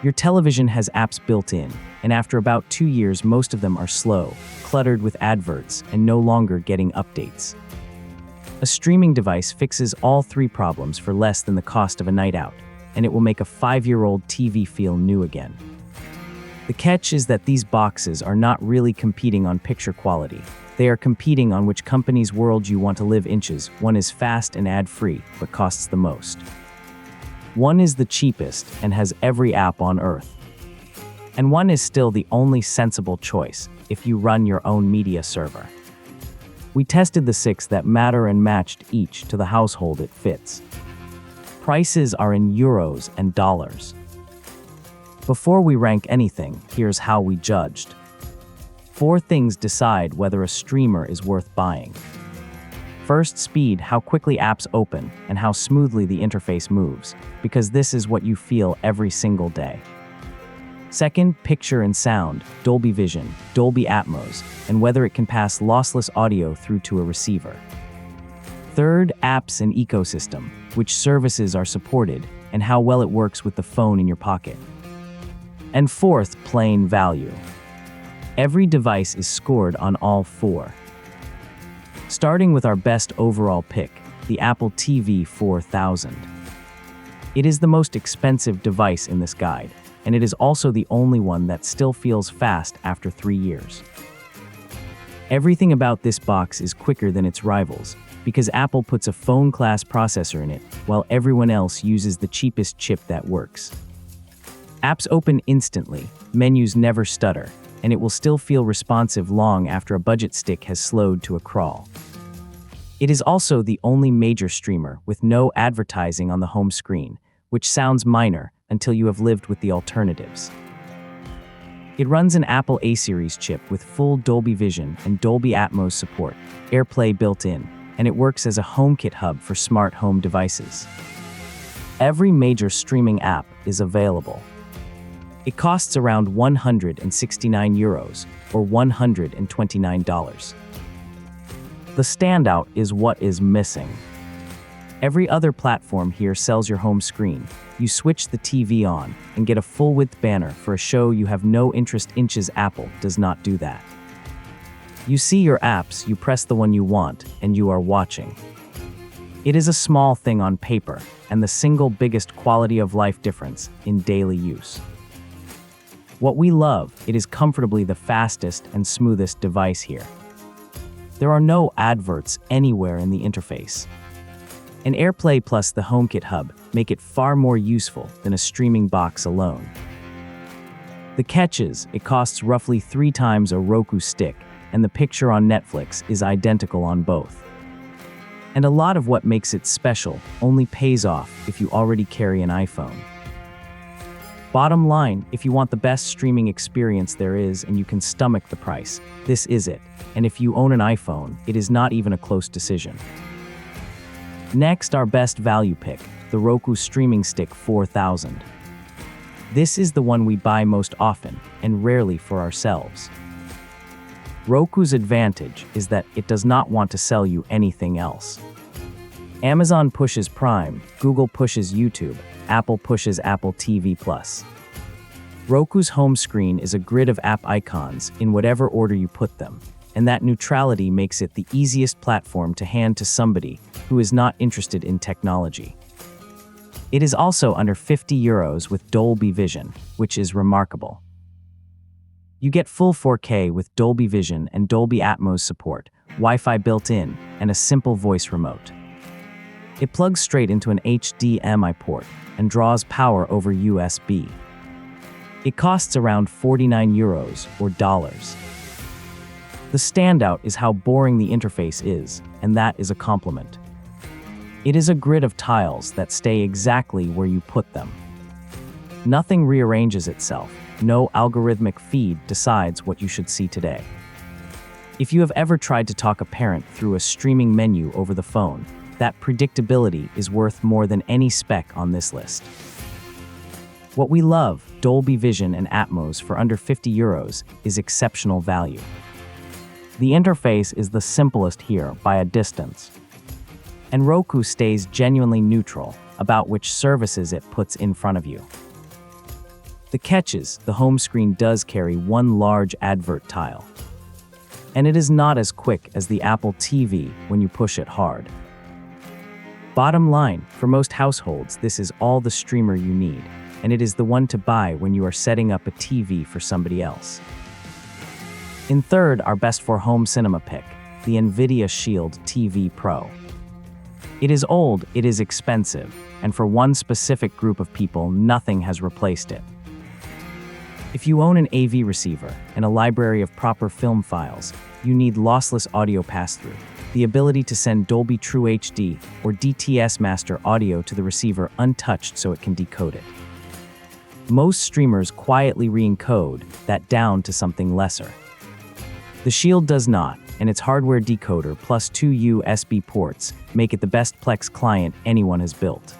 Your television has apps built in, and after about 2 years, most of them are slow, cluttered with adverts, and no longer getting updates. A streaming device fixes all 3 problems for less than the cost of a night out, and it will make a 5-year-old TV feel new again. The catch is that these boxes are not really competing on picture quality. They are competing on which company's world you want to live inches. One is fast and ad-free, but costs the most. One is the cheapest and has every app on earth. And one is still the only sensible choice if you run your own media server. We tested the 6 that matter and matched each to the household it fits. Prices are in euros and dollars. Before we rank anything, here's how we judged. 4 things decide whether a streamer is worth buying. First, speed, how quickly apps open, and how smoothly the interface moves, because this is what you feel every single day. Second, picture and sound, Dolby Vision, Dolby Atmos, and whether it can pass lossless audio through to a receiver. Third, apps and ecosystem, which services are supported, and how well it works with the phone in your pocket. And fourth, plain value. Every device is scored on all 4. Starting with our best overall pick, the Apple TV 4000. It is the most expensive device in this guide, and it is also the only one that still feels fast after 3 years. Everything about this box is quicker than its rivals, because Apple puts a phone-class processor in it, while everyone else uses the cheapest chip that works. Apps open instantly, menus never stutter, and it will still feel responsive long after a budget stick has slowed to a crawl. It is also the only major streamer with no advertising on the home screen, which sounds minor until you have lived with the alternatives. It runs an Apple A-series chip with full Dolby Vision and Dolby Atmos support, AirPlay built in, and it works as a HomeKit hub for smart home devices. Every major streaming app is available. It costs around €169 or $129. The standout is what is missing. Every other platform here sells your home screen. You switch the TV on and get a full-width banner for a show you have no interest in. Apple does not do that. You see your apps, you press the one you want, and you are watching. It is a small thing on paper, and the single biggest quality of life difference in daily use. What we love, it is comfortably the fastest and smoothest device here. There are no adverts anywhere in the interface. And AirPlay plus the HomeKit hub make it far more useful than a streaming box alone. The catch is, it costs roughly 3 times a Roku stick, and the picture on Netflix is identical on both. And a lot of what makes it special only pays off if you already carry an iPhone. Bottom line, if you want the best streaming experience there is and you can stomach the price, this is it. And if you own an iPhone, it is not even a close decision. Next, our best value pick, the Roku Streaming Stick 4000. This is the one we buy most often, and rarely for ourselves. Roku's advantage is that it does not want to sell you anything else. Amazon pushes Prime, Google pushes YouTube, Apple pushes Apple TV+. Roku's home screen is a grid of app icons in whatever order you put them, and that neutrality makes it the easiest platform to hand to somebody who is not interested in technology. It is also under €50 with Dolby Vision, which is remarkable. You get full 4K with Dolby Vision and Dolby Atmos support, Wi-Fi built in, and a simple voice remote. It plugs straight into an HDMI port and draws power over USB. It costs around €49 or dollars. The standout is how boring the interface is, and that is a compliment. It is a grid of tiles that stay exactly where you put them. Nothing rearranges itself. No algorithmic feed decides what you should see today. If you have ever tried to talk a parent through a streaming menu over the phone, that predictability is worth more than any spec on this list. What we love, Dolby Vision and Atmos for under €50, is exceptional value. The interface is the simplest here by a distance. And Roku stays genuinely neutral about which services it puts in front of you. The catch is, the home screen does carry one large advert tile. And it is not as quick as the Apple TV when you push it hard. Bottom line, for most households, this is all the streamer you need, and it is the one to buy when you are setting up a TV for somebody else. In third, our best for home cinema pick, the Nvidia Shield TV Pro. It is old, it is expensive, and for one specific group of people, nothing has replaced it. If you own an AV receiver and a library of proper film files, you need lossless audio pass-through, the ability to send Dolby True HD or DTS master audio to the receiver untouched so it can decode it. Most streamers quietly re-encode that down to something lesser. The Shield does not, and its hardware decoder plus 2 USB ports make it the best Plex client anyone has built.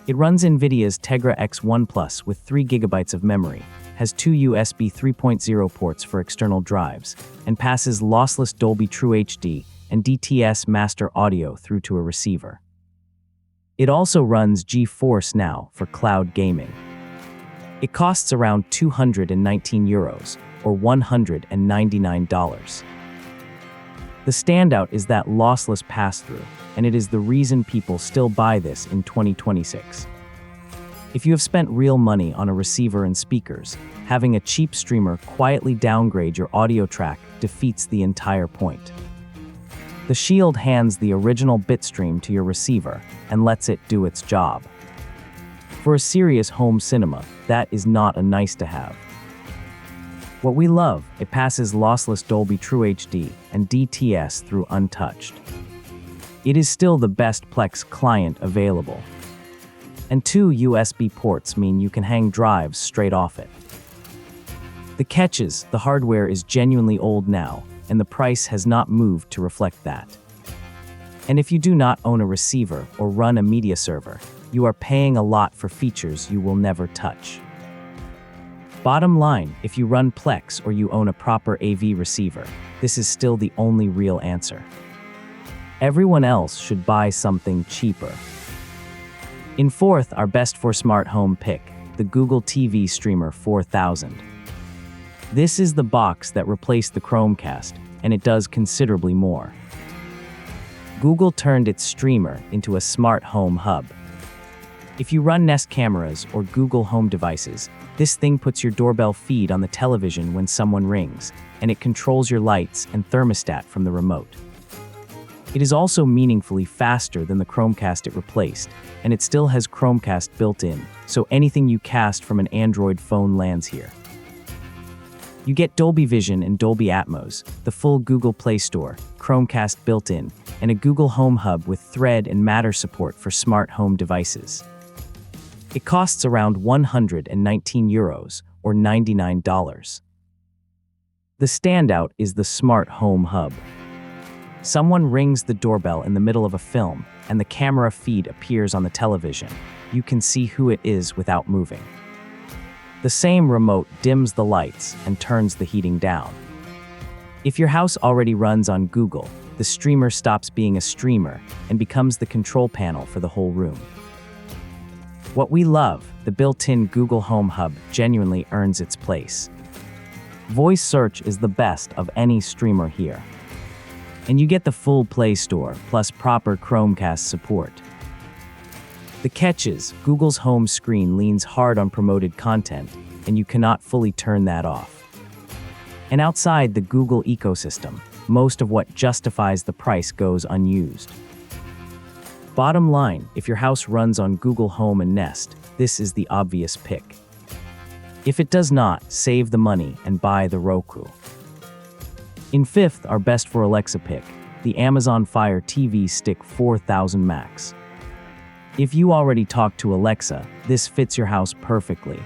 It runs Nvidia's Tegra X1 Plus with 3 GB of memory, has 2 USB 3.0 ports for external drives, and passes lossless Dolby True HD and DTS master audio through to a receiver. It also runs GeForce Now for cloud gaming. It costs around €219 or $199. The standout is that lossless pass-through, and it is the reason people still buy this in 2026. If you have spent real money on a receiver and speakers, having a cheap streamer quietly downgrade your audio track defeats the entire point. The Shield hands the original bitstream to your receiver and lets it do its job. For a serious home cinema, that is not a nice to have. What we love, it passes lossless Dolby True HD and DTS through untouched. It is still the best Plex client available. And 2 USB ports mean you can hang drives straight off it. The catch is, the hardware is genuinely old now, and the price has not moved to reflect that. And if you do not own a receiver or run a media server, you are paying a lot for features you will never touch. Bottom line, if you run Plex or you own a proper AV receiver, this is still the only real answer. Everyone else should buy something cheaper. In fourth, our best for smart home pick, the Google TV Streamer 4000. This is the box that replaced the Chromecast, and it does considerably more. Google turned its streamer into a smart home hub. If you run Nest cameras or Google Home devices, this thing puts your doorbell feed on the television when someone rings, and it controls your lights and thermostat from the remote. It is also meaningfully faster than the Chromecast it replaced, and it still has Chromecast built in, so anything you cast from an Android phone lands here. You get Dolby Vision and Dolby Atmos, the full Google Play Store, Chromecast built in, and a Google Home Hub with Thread and Matter support for smart home devices. It costs around €119 or $99. The standout is the Smart Home Hub. Someone rings the doorbell in the middle of a film, and the camera feed appears on the television. You can see who it is without moving. The same remote dims the lights and turns the heating down. If your house already runs on Google, the streamer stops being a streamer and becomes the control panel for the whole room. What we love, the built-in Google Home Hub genuinely earns its place. Voice search is the best of any streamer here. And you get the full Play Store plus proper Chromecast support. The catch is, Google's home screen leans hard on promoted content, and you cannot fully turn that off. And outside the Google ecosystem, most of what justifies the price goes unused. Bottom line, if your house runs on Google Home and Nest, this is the obvious pick. If it does not, save the money and buy the Roku. In fifth, our best for Alexa pick, the Amazon Fire TV Stick 4000 Max. If you already talk to Alexa, this fits your house perfectly.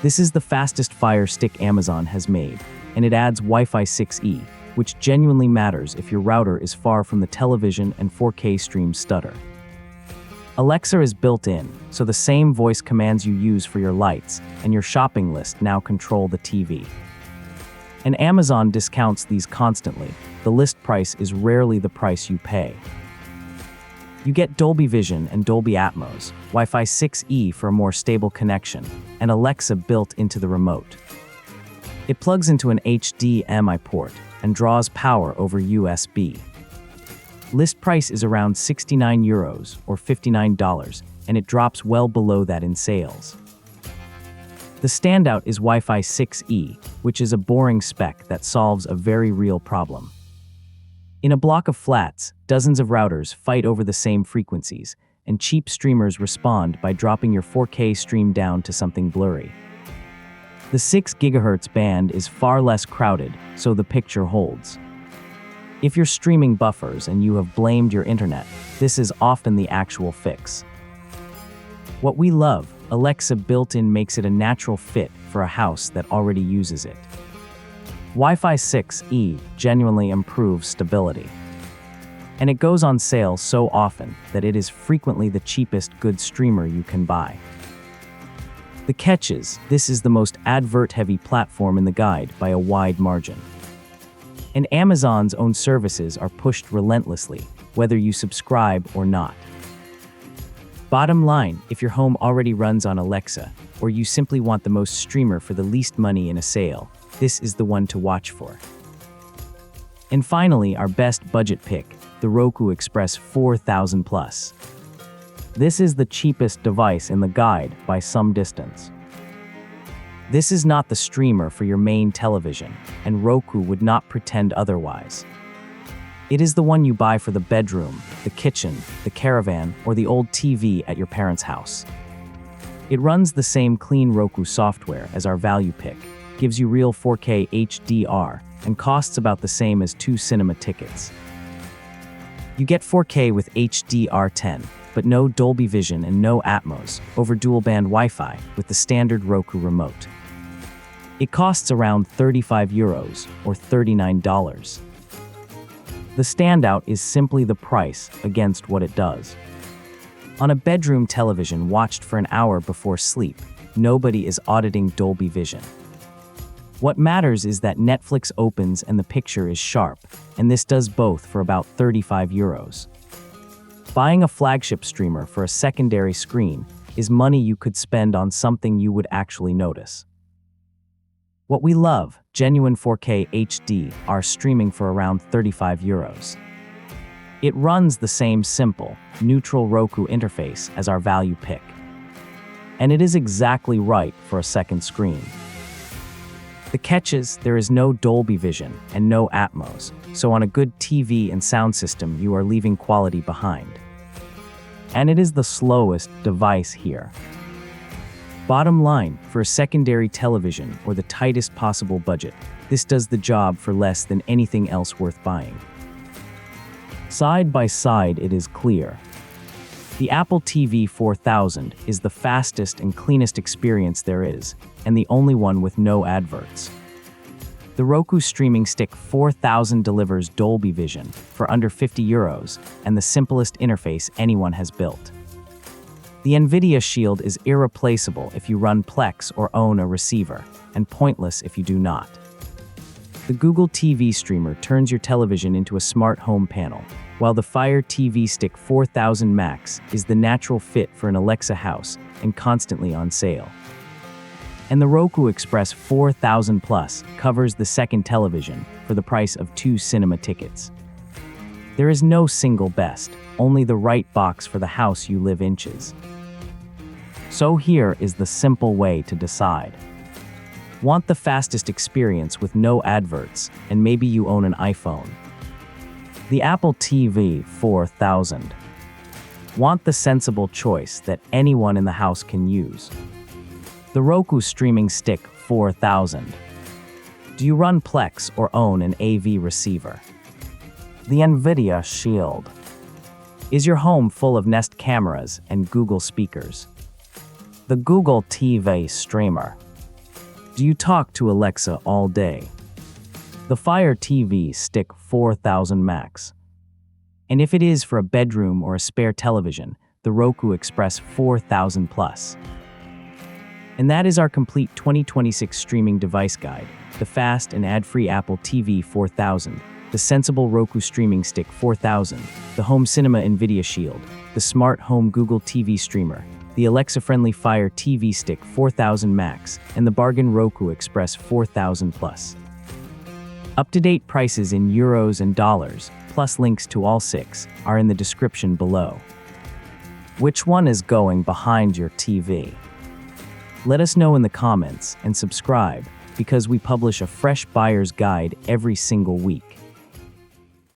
This is the fastest Fire Stick Amazon has made, and it adds Wi-Fi 6E, which genuinely matters if your router is far from the television and 4K stream stutter. Alexa is built in, so the same voice commands you use for your lights and your shopping list now control the TV. And Amazon discounts these constantly. The list price is rarely the price you pay. You get Dolby Vision and Dolby Atmos, Wi-Fi 6E for a more stable connection, and Alexa built into the remote. It plugs into an HDMI port and draws power over USB. List price is around €69 or $59, and it drops well below that in sales. The standout is Wi-Fi 6E, which is a boring spec that solves a very real problem. In a block of flats, dozens of routers fight over the same frequencies, and cheap streamers respond by dropping your 4K stream down to something blurry. The 6 GHz band is far less crowded, so the picture holds. If your streaming buffers and you have blamed your internet, this is often the actual fix. What we love, Alexa built-in makes it a natural fit for a house that already uses it. Wi-Fi 6E genuinely improves stability. And it goes on sale so often that it is frequently the cheapest good streamer you can buy. The catch is, this is the most advert-heavy platform in the guide by a wide margin. And Amazon's own services are pushed relentlessly, whether you subscribe or not. Bottom line, if your home already runs on Alexa, or you simply want the most streamer for the least money in a sale, this is the one to watch for. And finally, our best budget pick, the Roku Express 4000 Plus. This is the cheapest device in the guide by some distance. This is not the streamer for your main television, and Roku would not pretend otherwise. It is the one you buy for the bedroom, the kitchen, the caravan, or the old TV at your parents' house. It runs the same clean Roku software as our value pick, gives you real 4K HDR, and costs about the same as 2 cinema tickets. You get 4K with HDR10, but no Dolby Vision and no Atmos over dual-band Wi-Fi with the standard Roku remote. It costs around €35 or $39. The standout is simply the price against what it does. On a bedroom television watched for an hour before sleep, nobody is auditing Dolby Vision. What matters is that Netflix opens and the picture is sharp, and this does both for about €35. Buying a flagship streamer for a secondary screen is money you could spend on something you would actually notice. What we love, genuine 4K HD, are streaming for around €35. It runs the same simple, neutral Roku interface as our value pick. And it is exactly right for a second screen. The catch is, there is no Dolby Vision and no Atmos, so on a good TV and sound system you are leaving quality behind. And it is the slowest device here. Bottom line, for a secondary television or the tightest possible budget, this does the job for less than anything else worth buying. Side by side, it is clear. The Apple TV 4000 is the fastest and cleanest experience there is, and the only one with no adverts. The Roku Streaming Stick 4000 delivers Dolby Vision for under €50 and the simplest interface anyone has built. The Nvidia Shield is irreplaceable if you run Plex or own a receiver, and pointless if you do not. The Google TV Streamer turns your television into a smart home panel, while the Fire TV Stick 4000 Max is the natural fit for an Alexa house and constantly on sale. And the Roku Express 4000 Plus covers the second television for the price of 2 cinema tickets. There is no single best, only the right box for the house you live inches. So here is the simple way to decide. Want the fastest experience with no adverts, and maybe you own an iPhone? The Apple TV 4000. Want the sensible choice that anyone in the house can use? The Roku Streaming Stick 4000. Do you run Plex or own an AV receiver? The Nvidia Shield. Is your home full of Nest cameras and Google speakers? The Google TV Streamer. Do you talk to Alexa all day? The Fire TV Stick 4000 Max. And if it is for a bedroom or a spare television, the Roku Express 4000 Plus. And that is our complete 2026 streaming device guide, the fast and ad-free Apple TV 4000, the sensible Roku Streaming Stick 4000, the Home Cinema Nvidia Shield, the Smart Home Google TV Streamer, the Alexa-friendly Fire TV Stick 4000 Max, and the bargain Roku Express 4000 Plus. Up-to-date prices in euros and dollars, plus links to all 6, are in the description below. Which one is going behind your TV? Let us know in the comments and subscribe, because we publish a fresh buyer's guide every single week.